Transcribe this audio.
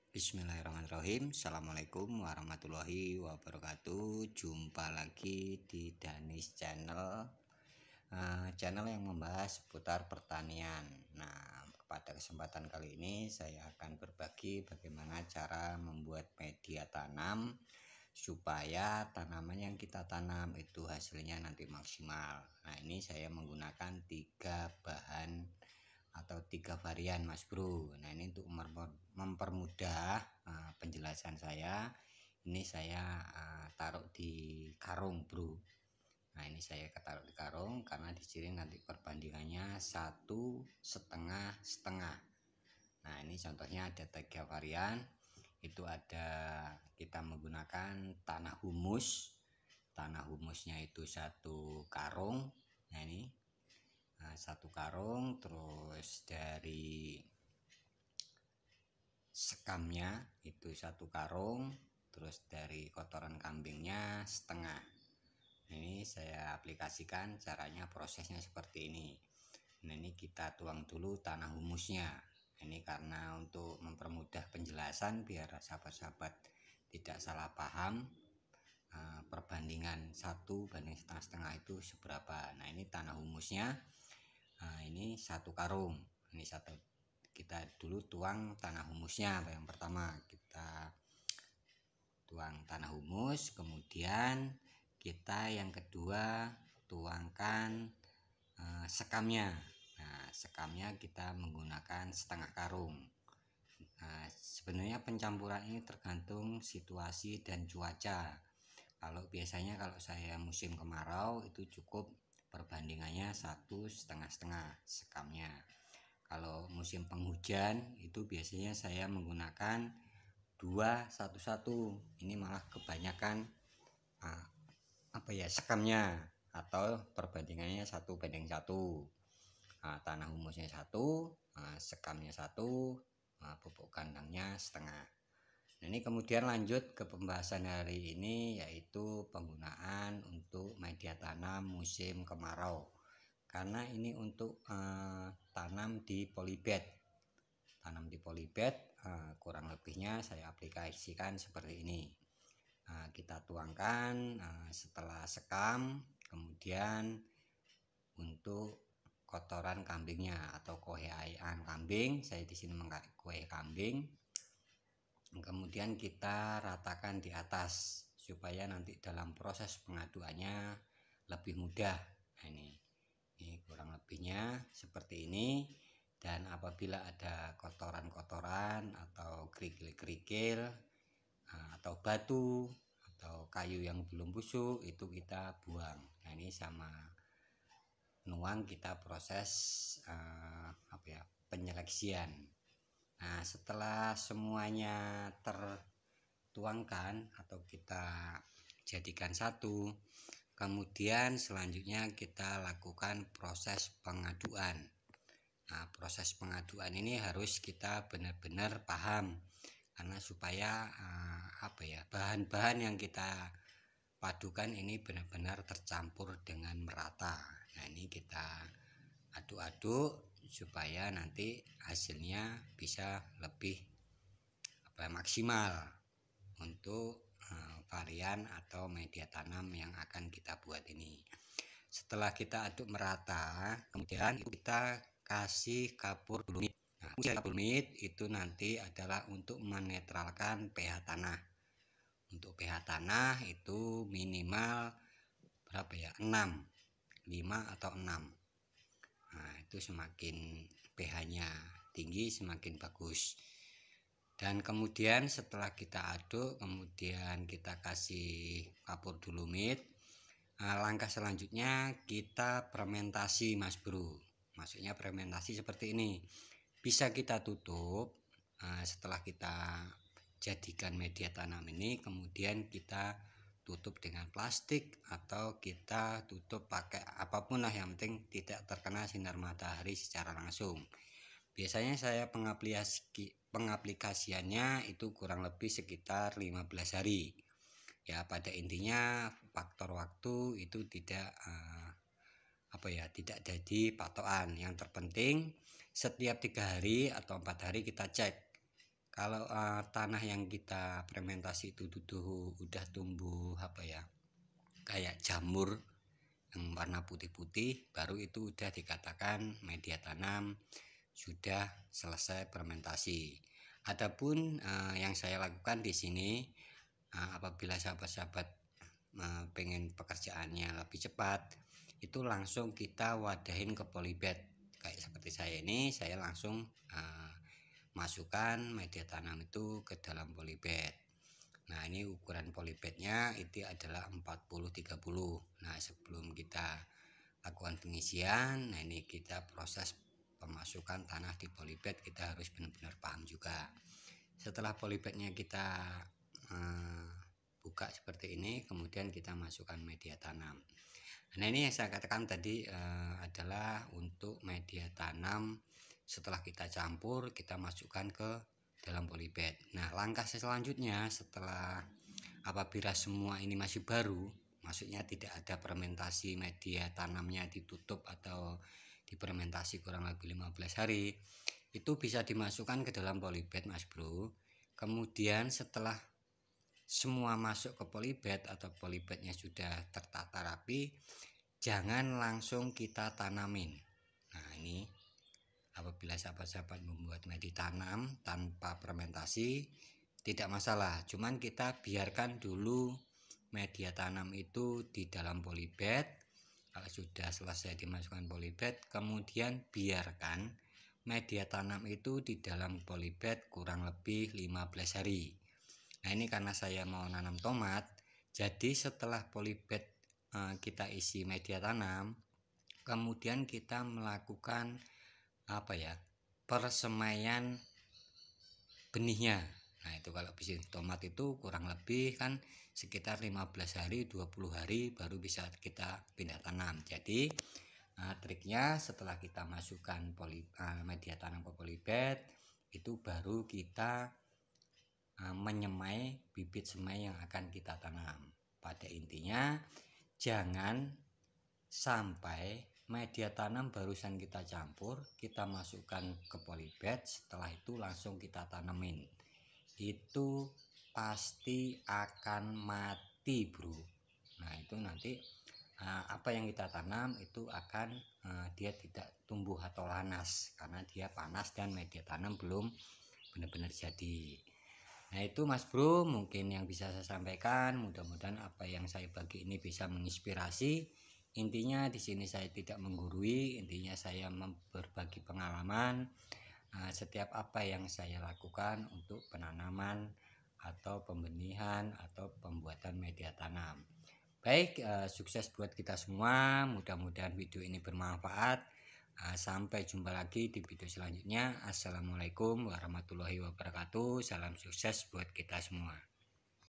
Bismillahirrahmanirrahim. Assalamualaikum warahmatullahi wabarakatuh. Jumpa lagi di Danis Channel, channel yang membahas seputar pertanian. Nah, pada kesempatan kali ini saya akan berbagi bagaimana cara membuat media tanam supaya tanaman yang kita tanam itu hasilnya nanti maksimal. Nah, ini saya menggunakan 3 bahan atau 3 varian, Mas Bro. Nah, ini untuk mempermudah penjelasan saya. Ini saya taruh di karung, Bro. Nah, ini saya taruh di karung karena di sini nanti perbandingannya 1,5-1,5. Nah, ini contohnya ada 3 varian. Itu ada kita menggunakan tanah humus. Tanah humusnya itu 1 karung. Nah, ini 1 karung, terus dari sekamnya itu 1 karung, terus dari kotoran kambingnya setengah. Ini saya aplikasikan caranya, prosesnya seperti ini. Nah, ini kita tuang dulu tanah humusnya. Ini karena untuk mempermudah penjelasan biar sahabat-sahabat tidak salah paham, perbandingan 1 banding setengah-setengah itu seberapa. Nah, ini tanah humusnya. Ini 1 karung. Ini kita dulu tuang tanah humusnya. Yang pertama kita tuang tanah humus, kemudian kita yang kedua tuangkan sekamnya. Nah, sekamnya kita menggunakan setengah karung. Nah, sebenarnya pencampuran ini tergantung situasi dan cuaca. Kalau biasanya kalau saya musim kemarau itu cukup perbandingannya 1,5-1,5 sekamnya. Kalau musim penghujan itu biasanya saya menggunakan 2:1:1. Ini malah kebanyakan sekamnya, atau perbandingannya 1:1. Tanah humusnya 1, sekamnya 1, pupuk kandangnya setengah. Nah, ini kemudian lanjut ke pembahasan hari ini, yaitu penggunaan untuk media tanam musim kemarau. Karena ini untuk tanam di polybag. Tanam di polybag, kurang lebihnya saya aplikasikan seperti ini. Kita tuangkan setelah sekam, kemudian untuk kotoran kambingnya atau kohean kambing, saya di sini menggunakan kohe kambing. Kemudian kita ratakan di atas supaya nanti dalam proses pengaduannya lebih mudah. Nah, ini kurang lebihnya seperti ini. Dan apabila ada kotoran-kotoran atau kerikil-kerikil atau batu atau kayu yang belum busuk itu kita buang. Nah, ini sama nuang kita proses penyeleksian. Nah, setelah semuanya tertuangkan atau kita jadikan satu, kemudian selanjutnya kita lakukan proses pengaduan. Nah, proses pengaduan ini harus kita benar-benar paham karena supaya bahan-bahan yang kita padukan ini benar-benar tercampur dengan merata. Nah, ini kita aduk-aduk supaya nanti hasilnya bisa lebih maksimal untuk varian atau media tanam yang akan kita buat ini. Setelah kita aduk merata, kemudian kita kasih kapur dolomit. Nah, kapur dolomit itu nanti adalah untuk menetralkan pH tanah. Untuk pH tanah itu minimal berapa ya? 6, 5 atau 6. Nah, itu semakin pH-nya tinggi semakin bagus. Dan kemudian setelah kita aduk, kemudian kita kasih kapur dolomit. Langkah selanjutnya kita fermentasi, Mas Bro. Maksudnya fermentasi seperti ini. Bisa kita tutup setelah kita jadikan media tanam ini, kemudian kita tutup dengan plastik atau kita tutup pakai apapun lah, yang penting tidak terkena sinar matahari secara langsung. Biasanya saya pengaplikasiannya itu kurang lebih sekitar 15 hari. Ya, pada intinya faktor waktu itu tidak jadi patokan. Yang terpenting setiap 3 hari atau 4 hari kita cek Kalau tanah yang kita fermentasi itu udah tumbuh kayak jamur yang warna putih-putih, baru itu udah dikatakan media tanam sudah selesai fermentasi. Adapun yang saya lakukan di sini, apabila sahabat-sahabat pengen pekerjaannya lebih cepat, itu langsung kita wadahin ke polybag. Kayak seperti saya ini, saya langsung masukkan media tanam itu ke dalam polybag. Nah, ini ukuran polybagnya itu adalah 40-30. Nah, sebelum kita lakukan pengisian, nah ini kita proses pemasukan tanah di polybag, kita harus benar-benar paham juga. Setelah polybagnya kita buka seperti ini, kemudian kita masukkan media tanam. Nah, ini yang saya katakan tadi adalah untuk media tanam. Setelah kita campur, kita masukkan ke dalam polybag. Nah, langkah selanjutnya setelah apabila semua ini masih baru, maksudnya tidak ada fermentasi, media tanamnya ditutup atau difermentasi kurang lebih 15 hari, itu bisa dimasukkan ke dalam polybag, Mas Bro. Kemudian setelah semua masuk ke polybag atau polybagnya sudah tertata rapi, jangan langsung kita tanamin. Nah, ini apabila sahabat-sahabat membuat media tanam tanpa fermentasi tidak masalah, cuman kita biarkan dulu media tanam itu di dalam polybag. Kalau sudah selesai dimasukkan polybag, kemudian biarkan media tanam itu di dalam polybag kurang lebih 15 hari. Nah, ini karena saya mau nanam tomat, jadi setelah polybag kita isi media tanam, kemudian kita melakukan persemaian benihnya. Nah, itu kalau bisnis tomat itu kurang lebih kan sekitar 15 hari 20 hari baru bisa kita pindah tanam. Jadi triknya setelah kita masukkan media tanam ke polybag, itu baru kita menyemai bibit semai yang akan kita tanam. Pada intinya jangan sampai media tanam barusan kita campur, kita masukkan ke polybag, setelah itu langsung kita tanemin. Itu pasti akan mati, bro. Nah, itu nanti apa yang kita tanam itu akan dia tidak tumbuh atau lanas karena dia panas dan media tanam belum benar-benar jadi. Nah, itu Mas Bro mungkin yang bisa saya sampaikan. Mudah-mudahan apa yang saya bagi ini bisa menginspirasi. Intinya di sini saya tidak menggurui, intinya saya berbagi pengalaman setiap apa yang saya lakukan untuk penanaman atau pembenihan atau pembuatan media tanam. Baik, sukses buat kita semua. Mudah-mudahan video ini bermanfaat. Sampai jumpa lagi di video selanjutnya. Assalamualaikum warahmatullahi wabarakatuh. Salam sukses buat kita semua.